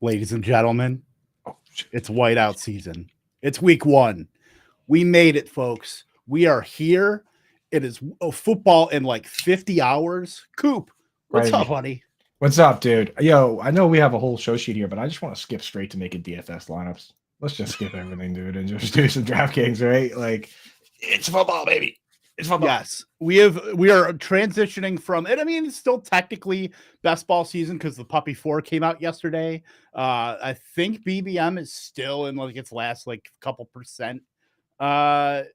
Ladies and gentlemen, Oh, shit. it's whiteout season. It's week 1. We made it, folks. We are here. It is football in like 50 hours. Coop, what's Right. up, buddy? What's up, dude? Yo, I know we have a whole show sheet here, but I just want to skip straight to making DFS lineups. Let's just skip everything, dude, and just do some DraftKings, right? Like, it's football, baby. It's football. Yes, we are transitioning from it. I mean, it's still technically best ball season because the Puppy 4 came out yesterday. I think BBM is still in like its last like couple percent to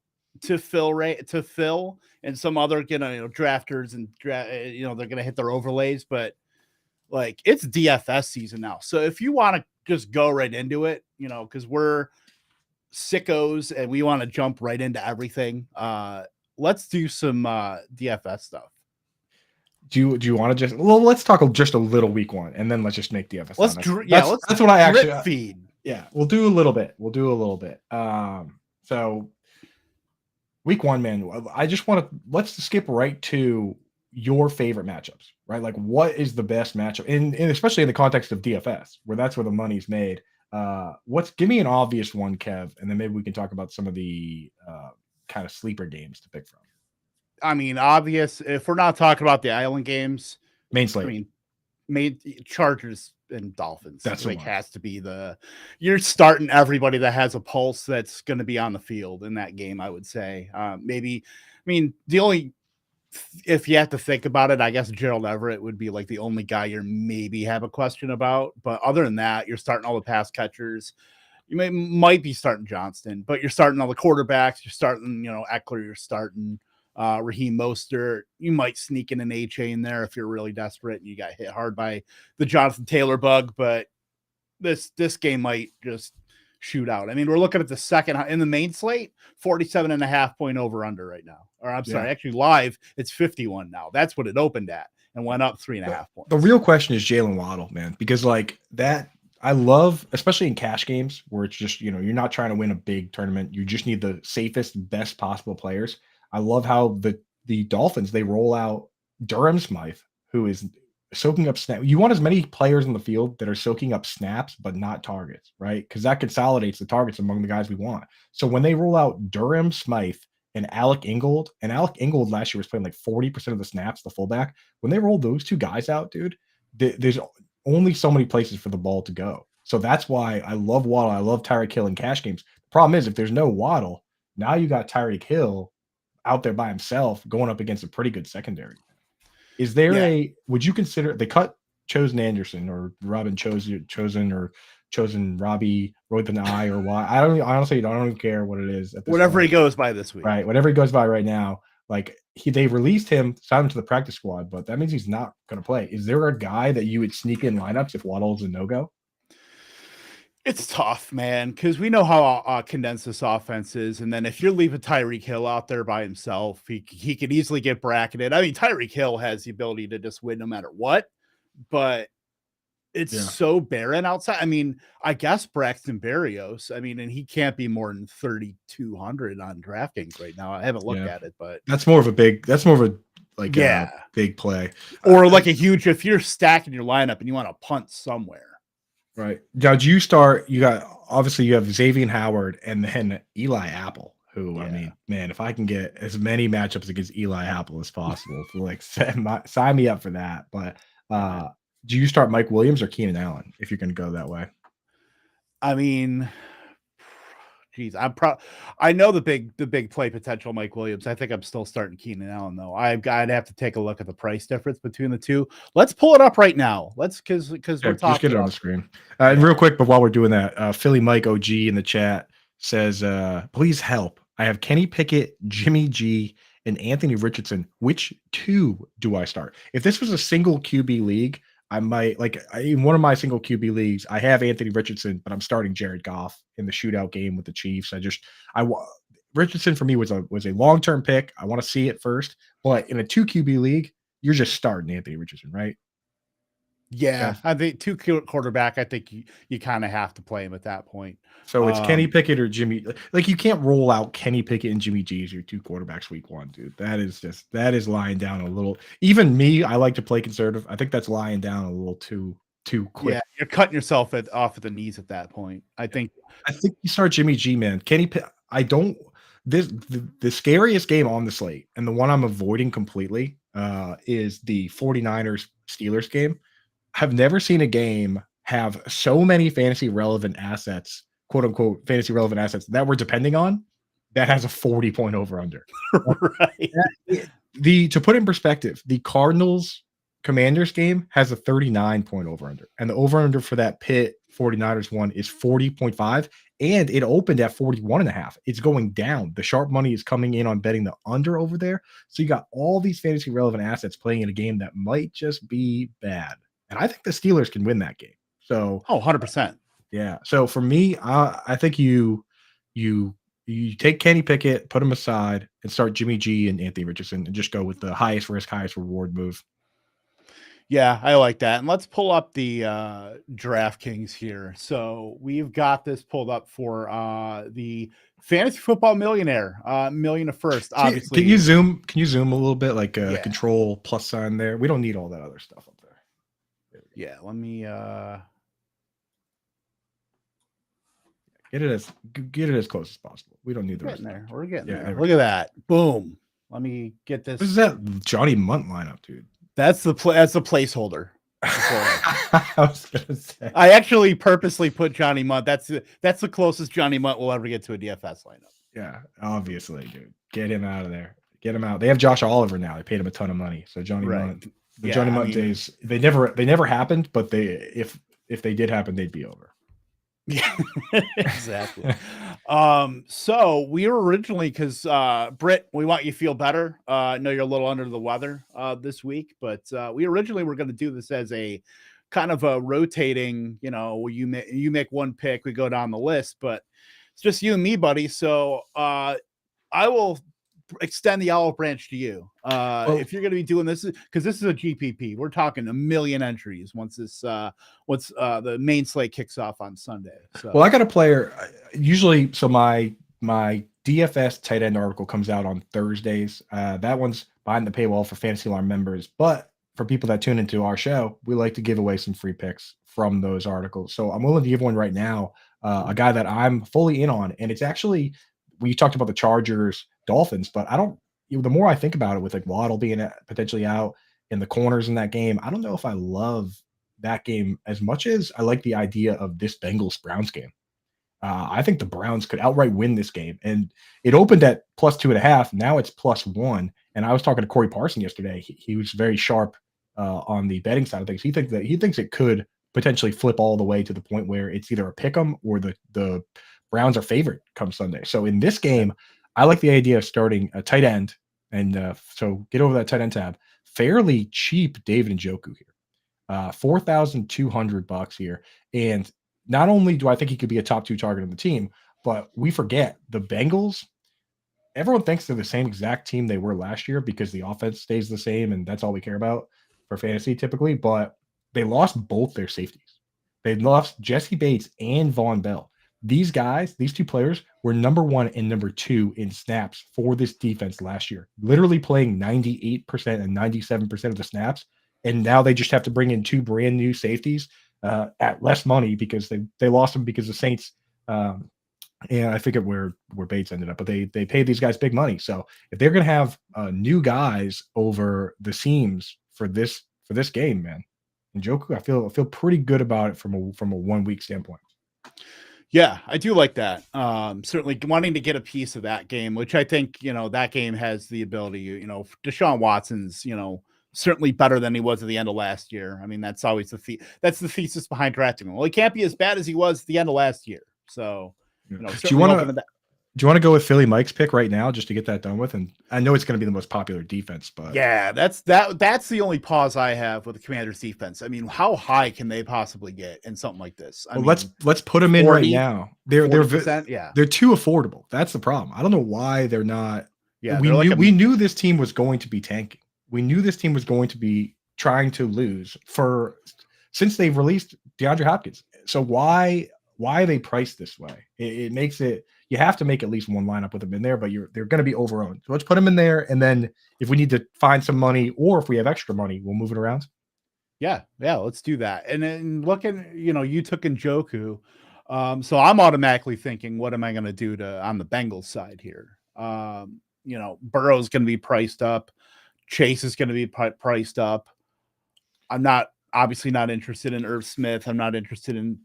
fill, and some other drafters and they're gonna hit their overlays, but like it's DFS season now. So if you want to just go right into it, because we're sickos and we want to jump right into everything. Let's do some DFS stuff. Do you want to let's talk just a little week 1, and then let's just make DFS. Let's that's what I actually feed. Yeah, we'll do a little bit. So week 1, man, I just want to let's skip right to your favorite matchups, right? Like, what is the best matchup, and especially in the context of DFS, where that's where the money's made. Give me an obvious one, Kev, and then maybe we can talk about some of the kind of sleeper games to pick from. I mean, obvious. If we're not talking about the island games, main slate. I mean, Chargers and Dolphins. That's like has to be you're starting everybody that has a pulse that's going to be on the field in that game. I would say if you have to think about it, I guess Gerald Everett would be like the only guy you're maybe have a question about. But other than that, you're starting all the pass catchers. You might be starting Johnston, but you're starting all the quarterbacks. You're starting, Eckler. You're starting Raheem Mostert. You might sneak in an HA in there if you're really desperate and you got hit hard by the Jonathan Taylor bug. But this game might just shoot out. I mean, we're looking at the second in the main slate, 47.5 point over under right now. Or I'm sorry, actually live, it's 51 now. That's what it opened at and went up 3.5 points. The real question is Jalen Waddle, man, because like that, I love, especially in cash games where it's just, you're not trying to win a big tournament. You just need the safest, best possible players. I love how the Dolphins, they roll out Durham Smythe, who is soaking up snaps. You want as many players in the field that are soaking up snaps, but not targets, right? Because that consolidates the targets among the guys we want. So when they roll out Durham Smythe and Alec Ingold last year was playing like 40% of the snaps, the fullback. When they roll those two guys out, dude, there's only so many places for the ball to go. So that's why I love Waddle. I love Tyreek Hill in cash games. The problem is if there's no Waddle, now you got Tyreek Hill out there by himself going up against a pretty good secondary. Is there would you consider they cut Chosen Anderson or Robin Chosen or Chosen Robbie with an I or Y? I don't even care what it is. Whatever he goes by this week. Right. Whatever he goes by right now. Like they released him, signed him to the practice squad, but that means he's not going to play. Is there a guy that you would sneak in lineups if Waddle's a no-go? It's tough, man, because we know how condensed this offense is. And then if you're leaving Tyreek Hill out there by himself, he could easily get bracketed. I mean, Tyreek Hill has the ability to just win no matter what, but it's so barren outside. I mean, I guess Braxton Berrios, and he can't be more than 3,200 on DraftKings right now. I haven't looked at it, but that's more of a big play. Or like a huge, if you're stacking your lineup and you want to punt somewhere. Right. Now, do you start? You have Xavier Howard and then Eli Apple, who, I mean, man, if I can get as many matchups against Eli Apple as possible, sign me up for that. But do you start Mike Williams or Keenan Allen if you're going to go that way? I mean, geez, I know the big play potential Mike Williams. I think I'm still starting Keenan Allen though. I'd have to take a look at the price difference between the two. Let's pull it up right now. Because we're talking. Just get it on the screen. And real quick, but while we're doing that, Philly Mike OG in the chat says, "Please help. I have Kenny Pickett, Jimmy G, and Anthony Richardson. Which two do I start? If this was a single QB league, I might in one of my single QB leagues, I have Anthony Richardson, but I'm starting Jared Goff in the shootout game with the Chiefs. Richardson for me was a long-term pick. I want to see it first, but in a 2 QB league, you're just starting Anthony Richardson, right? Yeah, I think 2 quarterback. I think you kind of have to play him at that point. So it's Kenny Pickett or Jimmy. Like you can't roll out Kenny Pickett and Jimmy G as your 2 quarterbacks week 1, dude. That is lying down a little. Even me, I like to play conservative. I think that's lying down a little too too quick. Yeah, you're cutting yourself off at the knees at that point. I think. I think you start Jimmy G, man. I don't the scariest game on the slate, and the one I'm avoiding completely, is the 49ers Steelers game. I've never seen a game have so many fantasy relevant assets, quote unquote fantasy relevant assets that we're depending on that has a 40-point over under. Right. To put in perspective, the Cardinals Commanders game has a 39-point over under, and the over under for that Pitt 49ers one is 40.5, and it opened at 41.5. It's going down. The sharp money is coming in on betting the under over there. So you got all these fantasy relevant assets playing in a game that might just be bad. And I think the Steelers can win that game. So 100%. Yeah. So for me, I think you take Kenny Pickett, put him aside, and start Jimmy G and Anthony Richardson, and just go with the highest risk, highest reward move. Yeah, I like that. And let's pull up the DraftKings here. So we've got this pulled up for the Fantasy Football Millionaire, million of first. Obviously, Can you zoom a little bit, like control plus sign there? We don't need all that other stuff up there. Yeah, let me get it as close as possible. We don't need the rest. There. We're getting there. Look at that. Boom. Let me get this. What is that Johnny Munt lineup, dude? That's the placeholder. I was gonna say. I actually purposely put Johnny Munt. That's the closest Johnny Munt will ever get to a DFS lineup. Yeah, obviously, dude. Get him out of there. Get him out. They have Josh Oliver now. They paid him a ton of money. So Johnny Munt, Johnny Munt days, they never happened, but if they did happen, they'd be over. Yeah, exactly. So we were originally, because Britt, we want you to feel better. I know you're a little under the weather this week, but we originally were going to do this as a kind of a rotating, you make one pick, we go down the list, but it's just you and me, buddy. So I will extend the olive branch to you. If you're going to be doing this, because this is a GPP, we're talking 1 million entries once the main slate kicks off on Sunday. So. Well, I got a player usually. So my DFS tight end article comes out on Thursdays. That one's behind the paywall for Fantasy Alarm members, but for people that tune into our show, we like to give away some free picks from those articles. So I'm willing to give one right now. A guy that I'm fully in on, and it's actually, we talked about the Chargers Dolphins, but the more I think about it, with like Waddle being potentially out in the corners in that game, I don't know if I love that game as much as I like the idea of this Bengals Browns game. I think the Browns could outright win this game, and it opened at +2.5. Now it's +1. And I was talking to Corey Parson yesterday. He was very sharp on the betting side of things. He thinks it could potentially flip all the way to the point where it's either a pick 'em or the Browns are favored come Sunday. So in this game, I like the idea of starting a tight end, and so get over that tight end tab. Fairly cheap David Njoku here, $4,200 here, and not only do I think he could be a top 2 target on the team, but we forget the Bengals. Everyone thinks they're the same exact team they were last year because the offense stays the same, and that's all we care about for fantasy typically. But they lost both their safeties. They lost Jesse Bates and Vaughn Bell. These guys, these 2 players, were number 1 and number 2 in snaps for this defense last year, literally playing 98% and 97% of the snaps. And now they just have to bring in 2 brand new safeties at less money because they lost them because the Saints, and I forget where Bates ended up, but they paid these guys big money. So if they're going to have new guys over the seams for this game, man, Njoku, I feel pretty good about it from a 1 week standpoint. Yeah, I do like that. Certainly wanting to get a piece of that game, which I think, that game has the ability, Deshaun Watson's, certainly better than he was at the end of last year. I mean, that's always that's the thesis behind drafting him. Well, he can't be as bad as he was at the end of last year. So, do you want to go with Philly Mike's pick right now just to get that done with? And I know it's going to be the most popular defense, but yeah, that's the only pause I have with the Commander's defense. I mean, how high can they possibly get in something like this? Let's put them in 40, right now. They're too affordable. That's the problem. I don't know why they're not. Yeah, we knew this team was going to be tanking. We knew this team was going to be trying to lose since they've released DeAndre Hopkins. So why are they priced this way? It makes it, you have to make at least one lineup with them in there, but they're going to be overowned. So let's put them in there, and then if we need to find some money or if we have extra money, we'll move it around. Yeah, let's do that. And then looking, you took Njoku. So I'm automatically thinking, what am I going to do on the Bengals side here? Burrow's going to be priced up. Chase is going to be priced up. I'm obviously not interested in Irv Smith. I'm not interested in,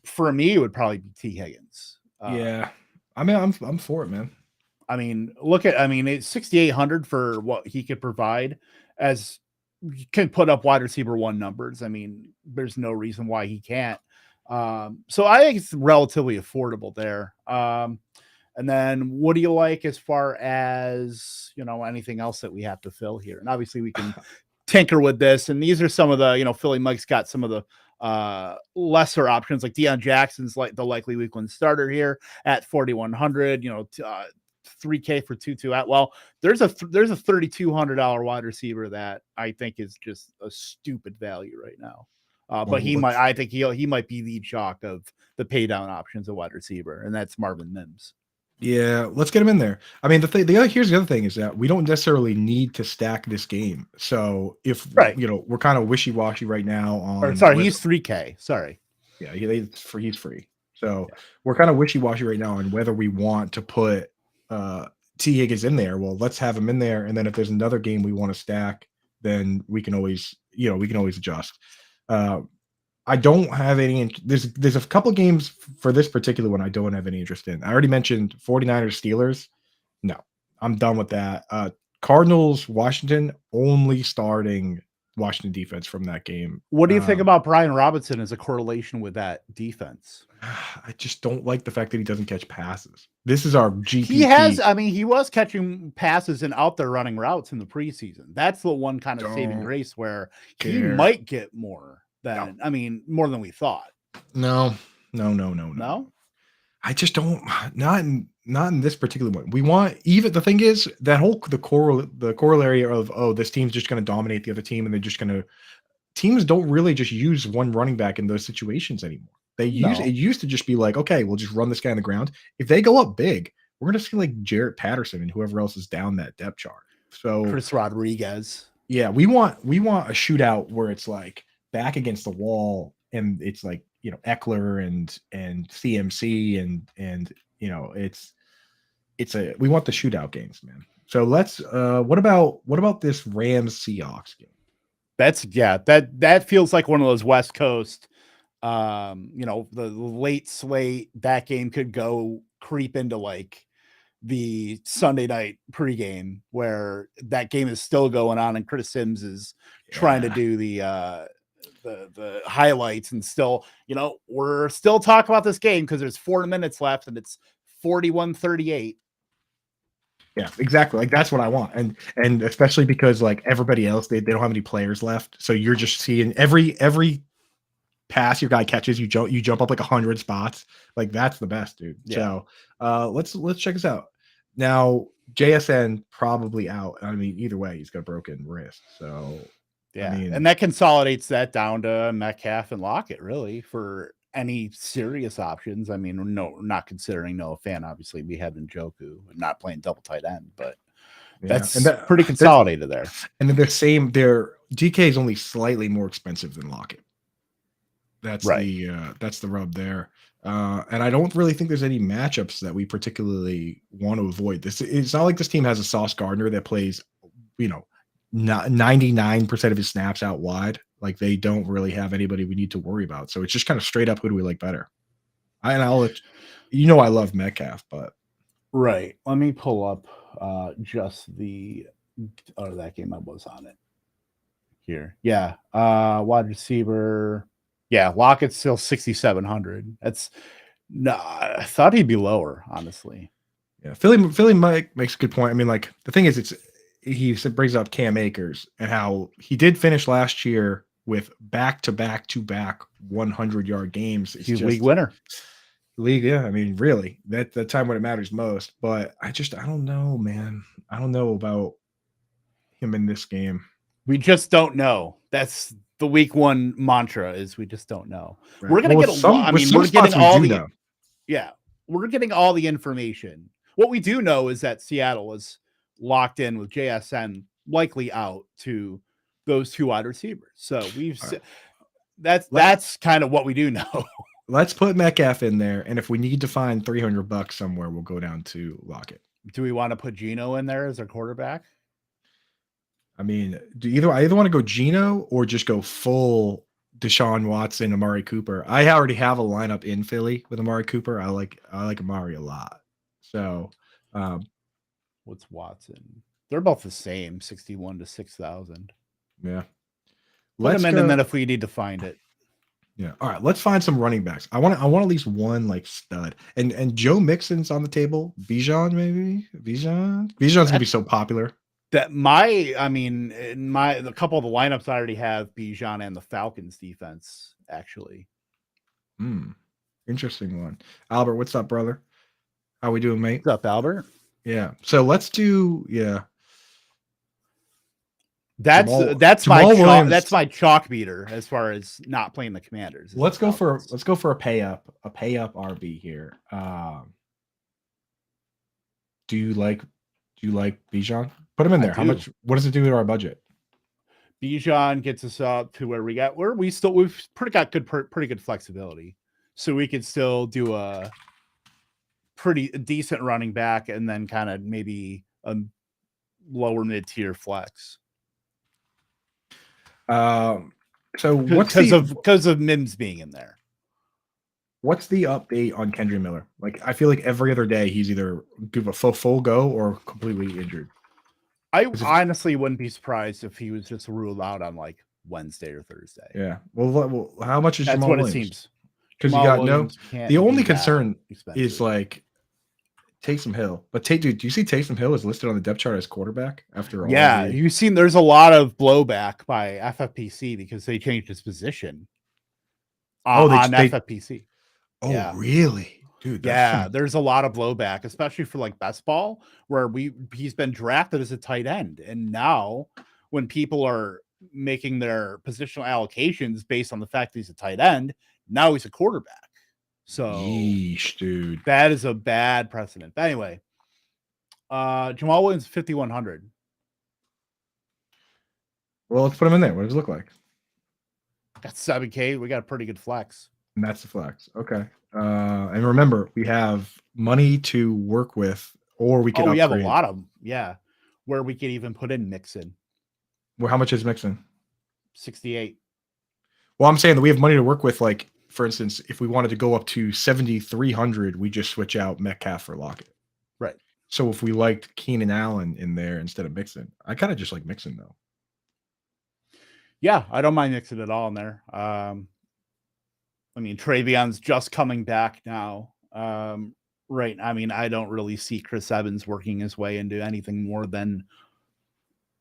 for me, it would probably be T. Higgins. Yeah. I mean, I'm for it, man. It's 6,800 for what he could provide, as you can put up wide receiver 1 numbers. There's no reason why he can't. So I think it's relatively affordable there. And then what do you like as far as, anything else that we have to fill here? And obviously we can tinker with this. And these are some of the, Philly Mike's got some of the lesser options, like Deion Jackson's like the likely week 1 starter here at 4,100, 3K for Tutu Atwell. There's a $3,200 wide receiver that I think is just a stupid value right now. But I think he might be the chalk of the pay down options of wide receiver, and that's Marvin Mims. Yeah, let's get him in there. Here's the other thing is that we don't necessarily need to stack this game. So if we're kind of wishy-washy right now on. He's 3K. Sorry. Yeah, he's free. So we're kind of wishy-washy right now on whether we want to put T. Higgins in there. Well, let's have him in there, and then if there's another game we want to stack, then we can always adjust. I don't have any. There's a couple games for this particular one I don't have any interest in. I already mentioned 49ers Steelers. No, I'm done with that. Cardinals Washington, only starting Washington defense from that game. What do you think about Brian Robinson as a correlation with that defense? I just don't like the fact that he doesn't catch passes. This is our GPT. He was catching passes and out there running routes in the preseason. That's the one kind of saving grace where he might get more than, more than we thought. No. I just don't. Not in this particular one. We want even. The thing is that the corollary of this team's just going to dominate the other team, and they're just going to. Teams don't really just use one running back in those situations anymore. It used to just be like, okay, we'll just run this guy on the ground. If they go up big, we're going to see like Jarrett Patterson and whoever else is down that depth chart. So Chris Rodriguez. Yeah, we want a shootout where it's like back against the wall, and it's like Eckler and CMC and we want the shootout games, man. So let's what about this Rams Seahawks game? That feels like one of those West Coast the late slate. That game could creep into like the Sunday night pregame where that game is still going on and Curtis Sims is trying to do the highlights, and still, we're still talking about this game because there's 4 minutes left and it's 41-38. Yeah, exactly. Like that's what I want. And especially because like everybody else, they don't have any players left. So you're just seeing every pass your guy catches, you jump up like 100 spots. Like that's the best, dude. Yeah. So let's check this out. Now, JSN probably out. Either way, he's got a broken wrist. So yeah, and that consolidates that down to Metcalf and Lockett, really, for any serious options. No, not considering Noah Fant. Obviously, we have Njoku not playing double tight end, but that's pretty consolidated there. And then their DK is only slightly more expensive than Lockett. That's right. That's the rub there. And I don't really think there's any matchups that we particularly want to avoid. It's not like this team has a Sauce Gardner that plays, 99% of his snaps out wide. Like they don't really have anybody we need to worry about. So it's just kind of straight up, who do we like better? I'll let I love Metcalf, but right. Let me pull up just that game I was on it here. Yeah. Wide receiver. Yeah, Lockett's still 6,700. I thought he'd be lower, honestly. Yeah, Philly Mike makes a good point. The thing is, he brings up Cam Akers and how he did finish last year with back-to-back 100-yard games. He's league winner. Yeah. Really, that time when it matters most. But I don't know, man. I don't know about him in this game. We just don't know. That's the week 1 mantra, is we just don't know. Right. We're going to we're getting all the information. What we do know is that Seattle is locked in with JSN likely out to those two wide receivers. So Right. that's kind of what we do know. Let's put Metcalf in there, and if we need to find $300 somewhere, we'll go down to Lockett. Do we want to put Geno in there as our quarterback? I mean, I either want to go Geno or just go full Deshaun Watson, Amari Cooper. I already have a lineup in Philly with Amari Cooper. I like Amari a lot. So, what's Watson? They're both the same, 61 to 6,000. Yeah. Put him in, and then if we need to find it. Yeah. All right. Let's find some running backs. I want at least one like stud. And Joe Mixon's on the table. Bijan, maybe. Bijan's gonna be so popular. That a couple of the lineups I already have Bijan and the Falcons defense, actually. Interesting one. Albert, what's up, brother? How we doing, mate? What's up, Albert? Yeah. So let's do That's my chalk beater as far as not playing the Commanders. Let's go for a pay up RB here. Do you like Bijan? Put him in there. How much? What does it do to our budget? Bijan gets us up to where we've got pretty good flexibility, so we could still do a pretty decent running back and then kind of maybe a lower mid tier flex. So what's because of Mims being in there? What's the update on Kendra Miller? Like, I feel like every other day he's either give a full go or completely injured. I honestly wouldn't be surprised if he was just ruled out on like Wednesday or Thursday. Yeah. Well how much is that's Jamal what Williams? it seems? Because you got the only concern is like Taysom Hill. But do you see Taysom Hill is listed on the depth chart as quarterback after all? Yeah, you've seen there's a lot of blowback by FFPC because they changed his position on FFPC. Oh, yeah. Really? Dude, there's a lot of blowback, especially for like best ball, where he's been drafted as a tight end. And now when people are making their positional allocations based on the fact that he's a tight end, now he's a quarterback. So yeesh, dude. That is a bad precedent. But anyway, Jamal Williams 5,100. Well, let's put him in there. What does it look like? That's 7K. We got a pretty good flex. And that's the flex. Okay. And remember, we have money to work with, or we can we have a lot of them. Yeah. Where we could even put in Mixon. Well, how much is Mixon? 68. Well, I'm saying that we have money to work with. Like, for instance, if we wanted to go up to 7,300, we just switch out Metcalf for Lockett. Right. So if we liked Keenan Allen in there instead of Mixon, I kind of just like Mixon though. Yeah, I don't mind Mixon at all in there. I mean, Travion's just coming back now. Right. I mean, I don't really see Chris Evans working his way into anything more than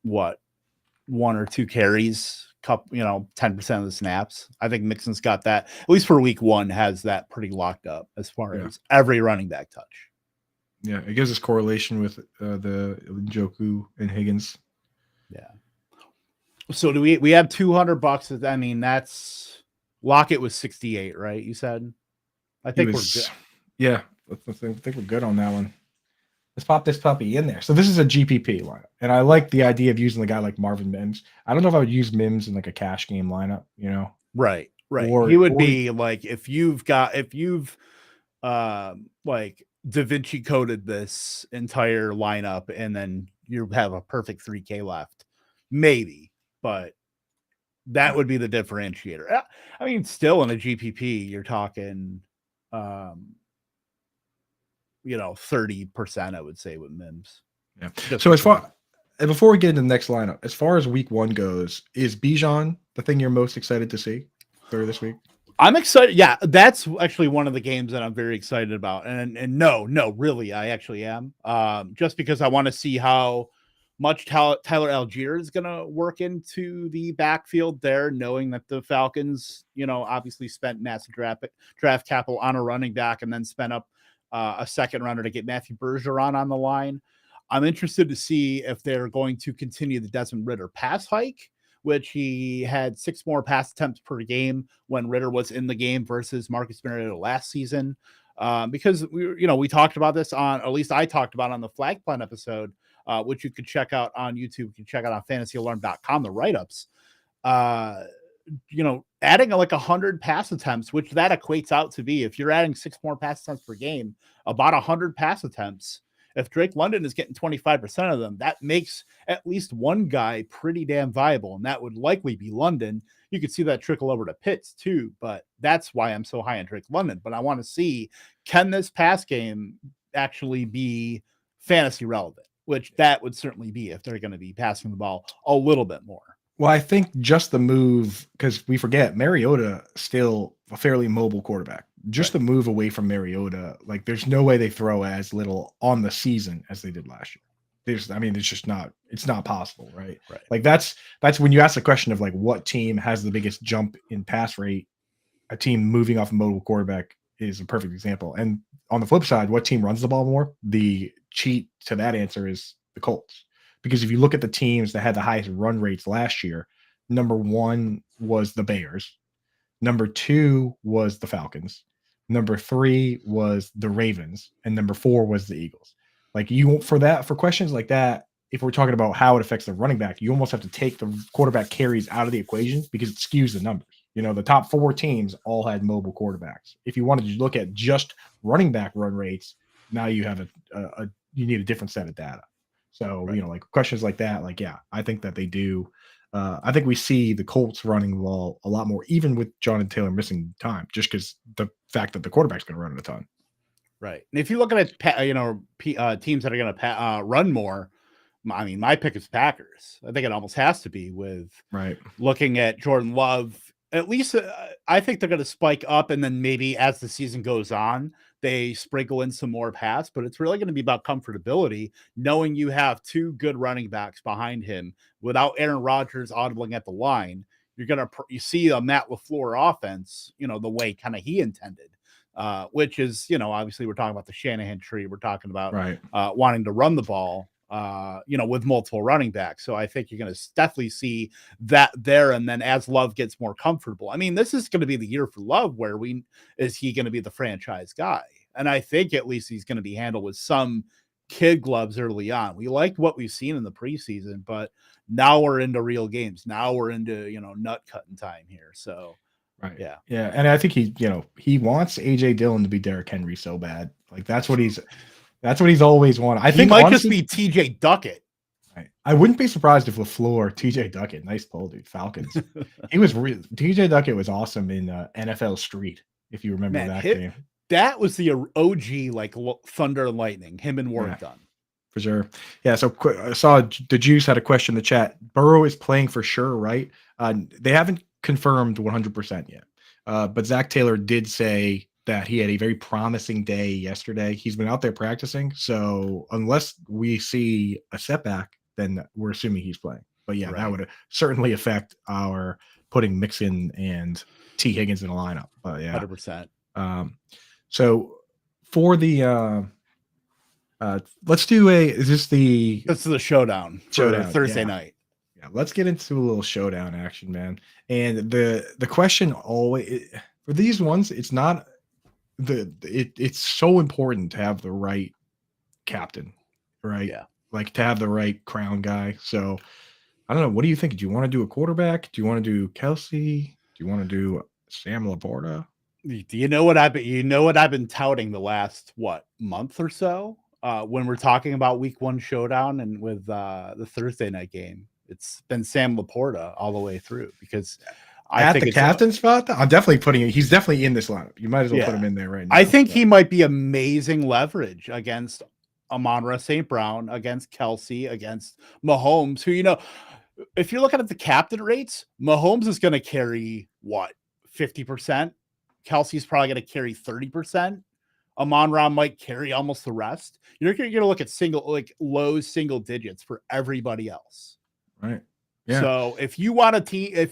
what, 1 or 2 carries, 10% of the snaps. I think Mixon's got that, at least for week 1, has that pretty locked up as far as every running back touch. Yeah, it gives us correlation with the Njoku and Higgins. Yeah. So do we have $200? I mean, that's Lockett was 68, right? You said. I think we're good. Yeah, I think we're good on that one. Let's pop this puppy in there. So this is a GPP lineup, and I like the idea of using the guy like Marvin Mims. I don't know if I would use Mims in like a cash game lineup, Right. He would be like if you've like Da Vinci coded this entire lineup, and then you have a perfect 3K left, maybe, but that would be the differentiator. I mean, still in a GPP, you're talking 30%, I would say, with Mims. Yeah. So before we get into the next lineup, as far as week 1 goes, is Bijan the thing you're most excited to see for this week? I'm excited. Yeah, that's actually one of the games that I'm very excited about. And no, really, I actually am. Just because I want to see how much Tyler Algier is going to work into the backfield there, knowing that the Falcons, obviously spent massive draft capital on a running back and then spent up a second runner to get Matthew Bergeron on the line. I'm interested to see if they're going to continue the Desmond Ridder pass hike, which he had 6 more pass attempts per game when Ridder was in the game versus Marcus Mariota last season. Because we talked about this on, or at least I talked about on the Flag Plan episode, which you could check out on YouTube. You can check out on fantasyalarm.com, the write-ups. adding like 100 pass attempts, which that equates out to be, if you're adding 6 more pass attempts per game, about 100 pass attempts. If Drake London is getting 25% of them, that makes at least one guy pretty damn viable, and that would likely be London. You could see that trickle over to Pitts too, but that's why I'm so high on Drake London. But I want to see, can this pass game actually be fantasy relevant, which that would certainly be if they're going to be passing the ball a little bit more. Well, I think just the move, because we forget Mariota still a fairly mobile quarterback. Just the move away from Mariota, like there's no way they throw as little on the season as they did last year. It's not possible, right? Like that's when you ask the question of like what team has the biggest jump in pass rate, a team moving off a mobile quarterback is a perfect example. And on the flip side, what team runs the ball more? The cheat to that answer is the Colts. Because if you look at the teams that had the highest run rates last year, number 1 was the Bears. Number 2 was the Falcons. Number 3 was the Ravens. And number 4 was the Eagles. Like for questions like that, if we're talking about how it affects the running back, you almost have to take the quarterback carries out of the equation because it skews the numbers. The top 4 teams all had mobile quarterbacks. If you wanted to look at just running back run rates, now you have you need a different set of data. So, like questions like that, like, yeah, I think that they do. I think we see the Colts running the ball a lot more, even with Jonathan Taylor missing time, just because the fact that the quarterback's going to run it a ton. Right. And if you look at teams that are going to run more, I mean, my pick is Packers. I think it almost has to be with looking at Jordan Love. At least I think they're going to spike up, and then maybe as the season goes on, they sprinkle in some more pass. But it's really going to be about comfortability, knowing you have 2 good running backs behind him without Aaron Rodgers audibling at the line. You see a Matt LaFleur offense, the way kind of he intended. Which is, obviously we're talking about the Shanahan tree. We're talking about wanting to run the ball, with multiple running backs. So I think you're going to definitely see that there. And then as Love gets more comfortable, I mean, this is going to be the year for Love where is he going to be the franchise guy? And I think at least he's going to be handled with some kid gloves early on. We liked what we've seen in the preseason, but now we're into real games. Now we're into, nut cutting time here. So yeah. And I think he wants AJ Dillon to be Derrick Henry so bad. Like that's what he's always wanted. I think he might just be TJ Duckett. I wouldn't be surprised if LaFleur, TJ Duckett, nice pull, dude. Falcons. TJ Duckett was awesome in NFL Street, if you remember that game. That was the OG, like Thunder and Lightning, him and Warren Dunn. For sure. Yeah. So I saw the Juice had a question in the chat. Burrow is playing for sure, right? They haven't confirmed 100% yet. But Zach Taylor did say that he had a very promising day yesterday. He's been out there practicing. So unless we see a setback, then we're assuming he's playing. But yeah, that would certainly affect our putting Mixon and T. Higgins in a lineup. But yeah, 100%. So for the let's do this is the showdown for Thursday night. Yeah, let's get into a little showdown action, man. And the question always for these ones, it's not it's so important to have the right captain, right? Yeah. Like to have the right crown guy. So I don't know. What do you think? Do you want to do a quarterback? Do you want to do Kelsey? Do you want to do Sam Laporta? Do you know what I've been touting the last month or so? When we're talking about week 1 showdown and with the Thursday night game, it's been Sam Laporta all the way through because I think the captain spot. I'm definitely he's definitely in this lineup. You might as well put him in there right now. I think he might be amazing leverage against Amon-Ra St. Brown, against Kelsey, against Mahomes, who, if you're looking at the captain rates, Mahomes is going to carry 50%. Kelsey's probably going to carry 30%. Amon-Ra might carry almost the rest. You're going to look at low single digits for everybody else. Right. Yeah. So if you want a team,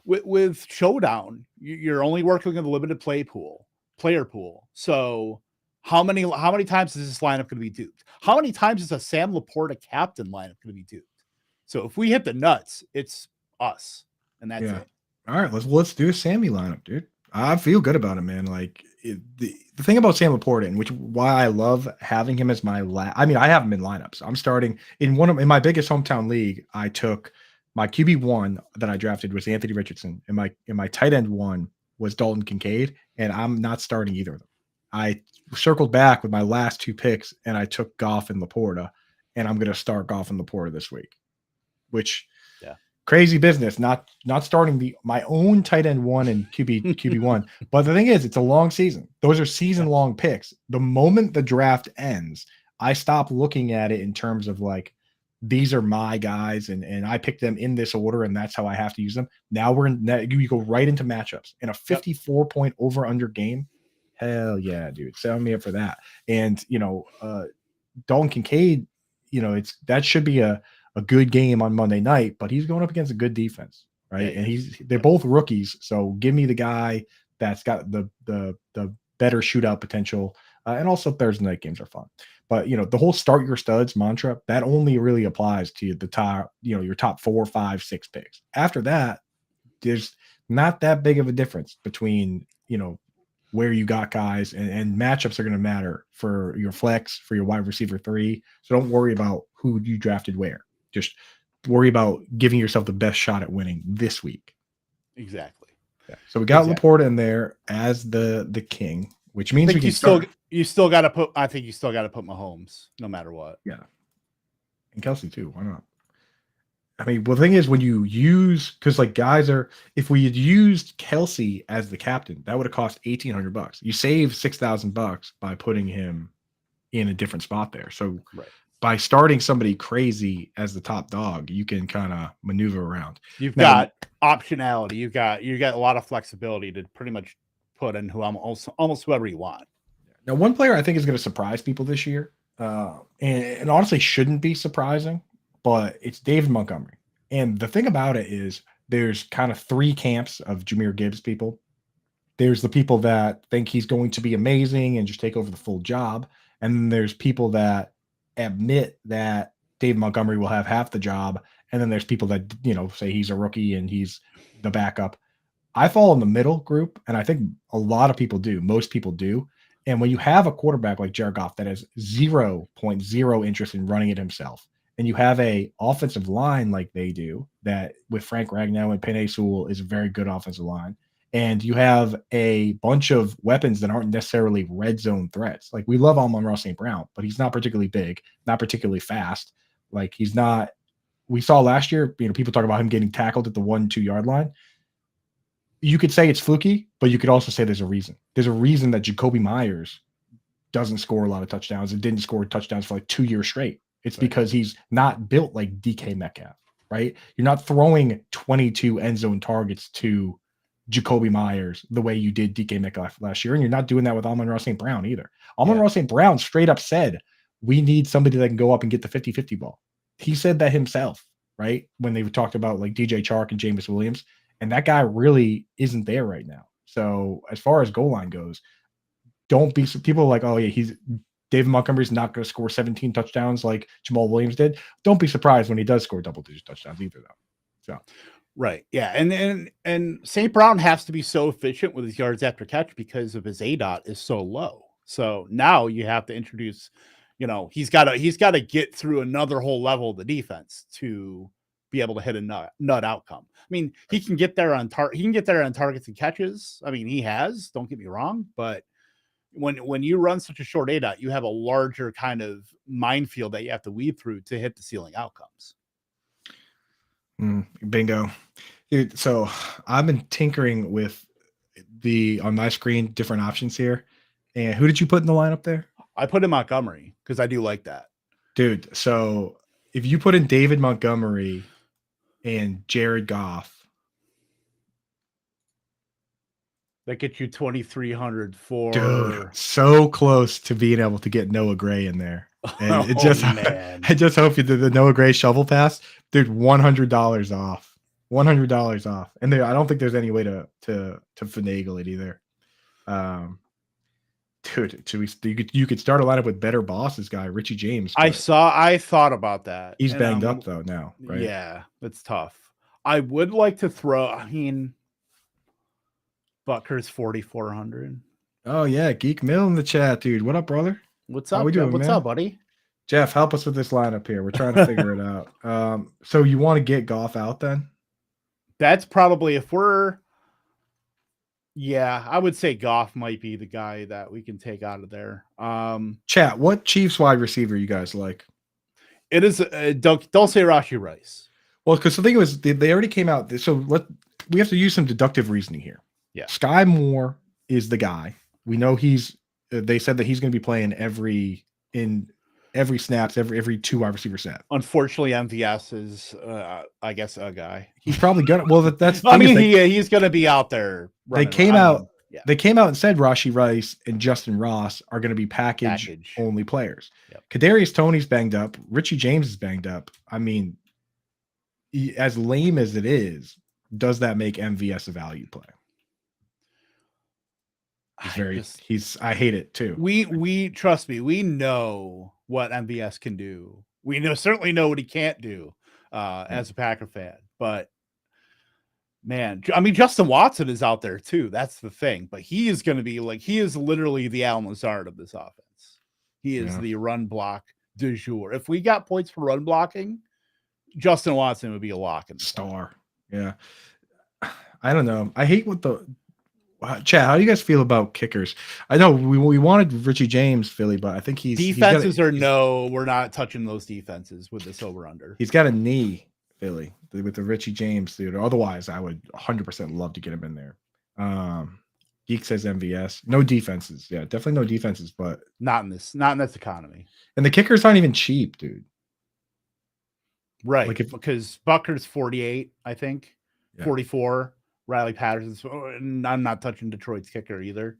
with showdown, you're only working with a limited player pool. So how many times is this lineup going to be duped? How many times is a Sam Laporta captain lineup going to be duped? So if we hit the nuts, it's us, and that's it. All right, let's do a Sammy lineup, dude. I feel good about him, man. Like the thing about Sam Laporta, and why I love having him as my I have him in lineups. I'm starting in in my biggest hometown league. I took my QB1 that I drafted was Anthony Richardson, and my tight end one was Dalton Kincaid, and I'm not starting either of them. I circled back with my last 2 picks, and I took Goff and Laporta, and I'm going to start Goff and Laporta this week, which crazy business. Not starting my own tight end one and QB1. But the thing is, it's a long season. Those are season long picks. The moment the draft ends, I stop looking at it in terms of like, these are my guys, and I picked them in this order, and that's how I have to use them. Now you go right into matchups in a 54-point over under game. Hell yeah, dude. Sign me up for that. And Dalton Kincaid, that should be a good game on Monday night, but he's going up against a good defense, right? And they're both rookies, so give me the guy that's got the better shootout potential. And also Thursday night games are fun. But the whole start your studs mantra, that only really applies to the top, your top 4, 5, 6 picks. After that, there's not that big of a difference between, where you got guys, and matchups are going to matter for your flex, for your wide receiver 3. So don't worry about who you drafted where. Just worry about giving yourself the best shot at winning this week. Exactly. Yeah. So we got Laporta in there as the king, which means you still got to put. I think you still got to put Mahomes, no matter what. Yeah, and Kelsey too. Why not? I mean, well, the thing is, when you use, because like if we had used Kelsey as the captain, that would have cost $1,800. You save $6,000 by putting him in a different spot there. So by starting somebody crazy as the top dog, you can kind of maneuver around. You've got optionality. You got a lot of flexibility to pretty much put in almost whoever you want. Now, one player I think is going to surprise people this year, and honestly shouldn't be surprising, but it's David Montgomery. And the thing about it is there's kind of 3 camps of Jahmyr Gibbs people. There's the people that think he's going to be amazing and just take over the full job. And then there's people that admit that David Montgomery will have half the job. And then there's people that, say he's a rookie and he's the backup. I fall in the middle group, and I think a lot of people do. Most people do. And when you have a quarterback like Jared Goff that has 0.0 interest in running it himself, and you have a offensive line like they do, that with Frank Ragnow and Penei Sewell is a very good offensive line, and you have a bunch of weapons that aren't necessarily red zone threats. Like, we love Amon-Ra St. Brown, but he's not particularly big, not particularly fast. Like, he's not – we saw last year, people talk about him getting tackled at the 1-2 yard line. You could say it's fluky, but you could also say there's a reason. There's a reason that Jacoby Myers doesn't score a lot of touchdowns and didn't score touchdowns for like 2 years straight. It's because he's not built like DK Metcalf, right? You're not throwing 22 end zone targets to Jacoby Myers the way you did DK Metcalf last year, and you're not doing that with Amon-Ra St. Brown either. Amon-Ra St. Brown straight up said, we need somebody that can go up and get the 50-50 ball. He said that himself, right? When they talked about like DJ Chark and Jameis Williams, and that guy really isn't there right now. So as far as goal line goes, don't be – people are like, oh yeah, David Montgomery's not going to score 17 touchdowns like Jamal Williams did. Don't be surprised when he does score double-digit touchdowns either, though. So, right, yeah, and St. Brown has to be so efficient with his yards after catch because of his ADOT is so low. So now you have to introduce, he's got to get through another whole level of the defense to be able to hit a nut outcome. I mean, he can get there on targets and catches. I mean, he has. Don't get me wrong, but when you run such a short ADOT, you have a larger kind of minefield that you have to weed through to hit the ceiling outcomes. Bingo. Dude, so I've been tinkering with on my screen, different options here. And who did you put in the lineup there? I put in Montgomery because I do like that. Dude, so if you put in David Montgomery and Jared Goff, that gets you 2,300 for. Dude, so close to being able to get Noah Gray in there. And I just hope you did the Noah Gray shovel pass. Dude, $100 off. $100 off. And I don't think there's any way to finagle it either. Dude, you could start a lineup with better bosses guy, Richie James. I thought about that. He's banged up though now, right? Yeah, it's tough. I would like to throw, Butker's 4,400. Oh yeah, Geek Mill in the chat, dude. What up, brother? What's up? How we doing, What's man? up, buddy? Jeff, help us with this lineup here. We're trying to figure it out. So you want to get Goff out then? That's probably if we're. Yeah, I would say Goff might be the guy that we can take out of there. Chat, what Chiefs wide receiver you guys like? It is don't say Rashee Rice. Well, because the thing was, they already came out. So we have to use some deductive reasoning here. Yeah. Sky Moore is the guy. We know they said that he's going to be playing every snaps, every 2 wide receiver set. Unfortunately, MVS is, I guess, a guy. He's probably gonna. Well, that's. I mean, he's going to be out there. They came out. They came out and said Rashee Rice and Justin Ross are going to be package only players. Yep. Kadarius Toney's banged up. Richie James is banged up. I mean, as lame as it is, does that make MVS a value play? I hate it too. We trust me. We know what MVS can do. We certainly know what he can't do as a Packer fan. But man, I mean, Justin Watson is out there too. That's the thing. But he is going to be he is literally the Allen Lazard of this offense. He is the run block du jour. If we got points for run blocking, Justin Watson would be a lock in the star. Yeah. I don't know. I hate what Chad, how do you guys feel about kickers? I know we wanted Richie James, Philly, but I think we're not touching those defenses with this over-under. He's got a knee, Philly, with the Richie James dude. Otherwise, I would 100% love to get him in there. Geek says MVS. No defenses. Yeah, definitely no defenses, but not in this economy. And the kickers aren't even cheap, dude. Right. Because Bucker's 48, I think. Yeah. 44. Riley Patterson's, and I'm not touching Detroit's kicker either.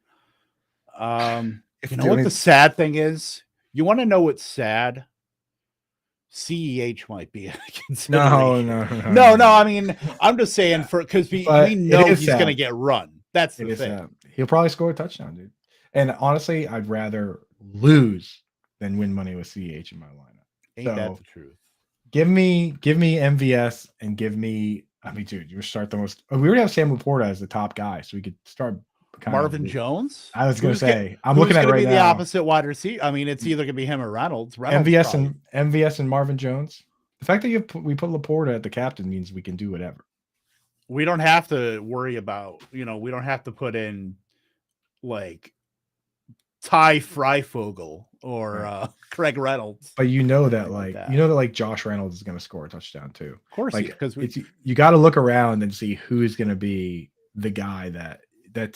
You know what the sad thing is? You want to know what's sad? CEH might be a consideration. No. I mean, I'm just saying because we know he's going to get run. That's the thing. Sad. He'll probably score a touchdown, dude. And honestly, I'd rather lose than win money with CEH in my lineup. Ain't that the truth? Give me MVS and give me. I mean, dude, you start the most. We already have Sam Laporta as the top guy, so we could start. Marvin Jones. I was going to say, I'm looking at it right now. The opposite wide receiver. I mean, it's either going to be him or Reynolds. MVS and Marvin Jones. The fact that we put Laporta at the captain means we can do whatever. We don't have to worry about. We don't have to put in Ty Freifogel or Craig Reynolds. But you know that Josh Reynolds is going to score a touchdown too. Of course, because you got to look around and see who's going to be the guy that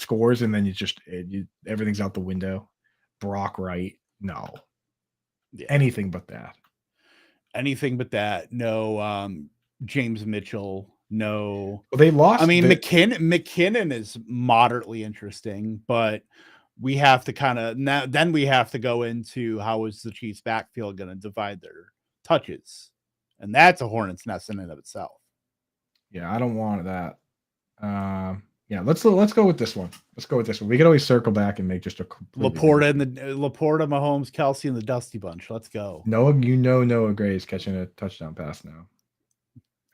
scores, and then everything's out the window. Brock Wright, no, anything but that. No, James Mitchell, no. Well, they lost. I mean, McKinnon is moderately interesting, but. We have to then we have to go into how is the Chiefs backfield going to divide their touches, and that's a hornet's nest in and of itself. Yeah, I don't want that. Let's go with this one. We could always circle back and make just a Laporta Mahomes, Kelsey, and the Dusty Bunch. Let's go. Noah Gray is catching a touchdown pass now.